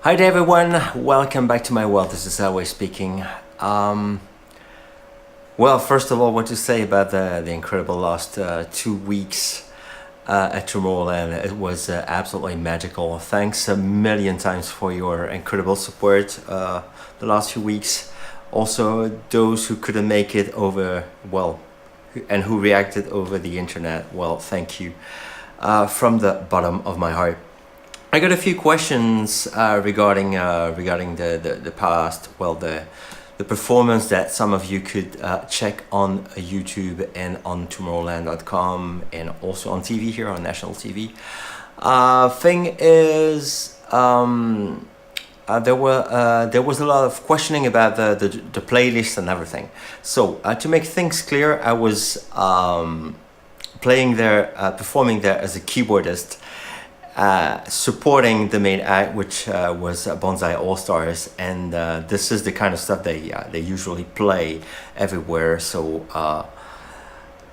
Hi there everyone, welcome back to my world. This is Airwave speaking. Well, first of all, what to say about the incredible last 2 weeks at Tomorrowland. It was absolutely magical. Thanks a million times for your incredible support the last few weeks. Also, those who couldn't make it over, well, and who reacted over the internet, well, thank you from the bottom of my heart. I got a few questions regarding the past, well, the performance that some of you could check on YouTube and on Tomorrowland.com and also on TV here on national TV. Thing is, there was a lot of questioning about the playlist and everything. So to make things clear, I was playing there, performing there as a keyboardist. Supporting the main act, which was Bonsai All Stars, and this is the kind of stuff they usually play everywhere. So,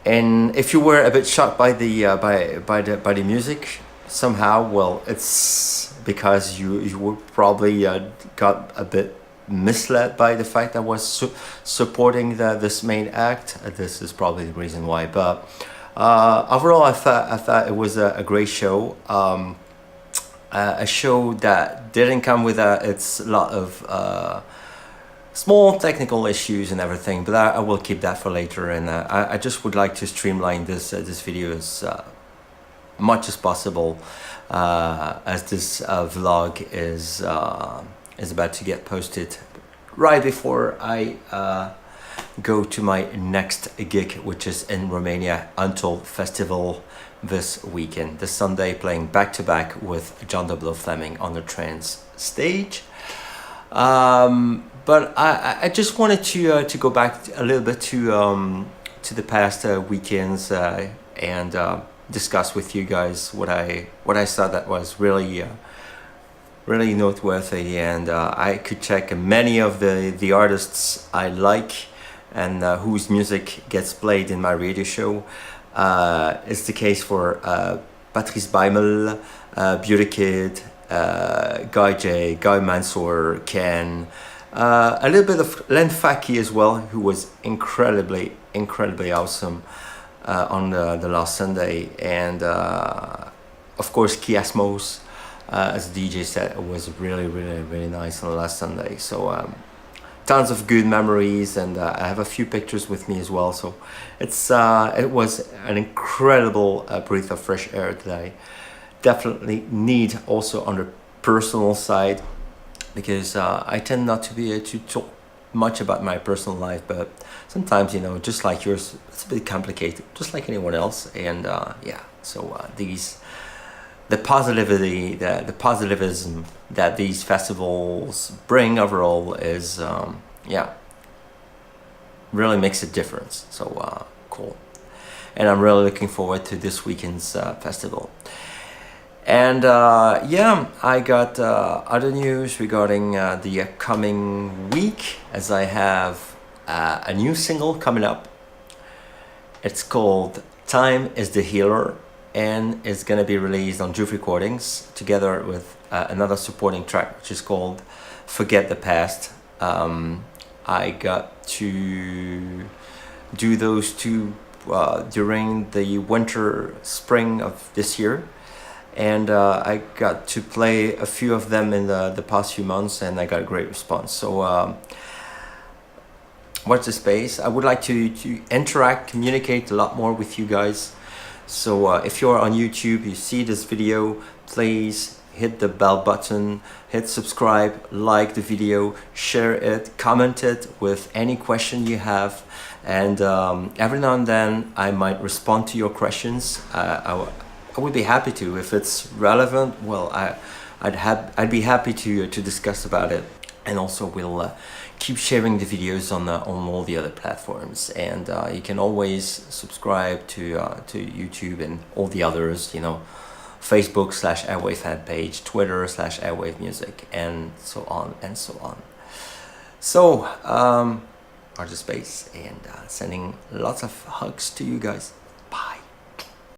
and if you were a bit shocked by the music somehow, well, it's because you were probably got a bit misled by the fact that I was supporting this main act. This is probably the reason why, but. Overall, I thought it was a great show. A show that didn't come with its lot of small technical issues and everything, but I will keep that for later. And I just would like to streamline this video as much as possible, as this vlog is about to get posted right before I go to my next gig, which is in Romania, Untold Festival, this weekend, this Sunday, playing back-to-back with John W. Fleming on the trance stage. But I just wanted to go back a little bit to the past weekends and discuss with you guys what I saw that was really noteworthy, and I could check many of the artists I like and whose music gets played in my radio show. It's the case for Patrice Baimel, Beauty Kid, Guy J, Guy Mansour, Ken, a little bit of Len Faki as well, who was incredibly awesome on the last Sunday, and of course Kiasmos as a DJ set was really nice on the last Sunday. So tons of good memories, and I have a few pictures with me as well. So it was an incredible breath of fresh air that I definitely need also on the personal side, because I tend not to be to talk much about my personal life, but sometimes, you know, just like yours, it's a bit complicated, just like anyone else. And yeah, so the positivity, the positivism that these festivals bring overall is, yeah, really makes a difference. So cool. And I'm really looking forward to this weekend's festival. And yeah, I got other news regarding the upcoming week, as I have a new single coming up. It's called Time is the Healer, and it's gonna be released on Juve Recordings together with another supporting track, which is called Forget the Past. I got to do those two during the spring of this year, and I got to play a few of them in the past few months, and I got a great response. So watch the space. I would like to interact, communicate a lot more with you guys. So if you're on YouTube, you see this video, please hit the bell button, hit subscribe, like the video, share it, comment it with any question you have, and every now and then I might respond to your questions. I would be happy to, if it's relevant. Well, I'd be happy to discuss about it. And also we'll keep sharing the videos on all the other platforms, and you can always subscribe to YouTube and all the others, you know, Facebook/Airwave fan page, Twitter/Airwave music, and so on and so on. So watch the space, and sending lots of hugs to you guys.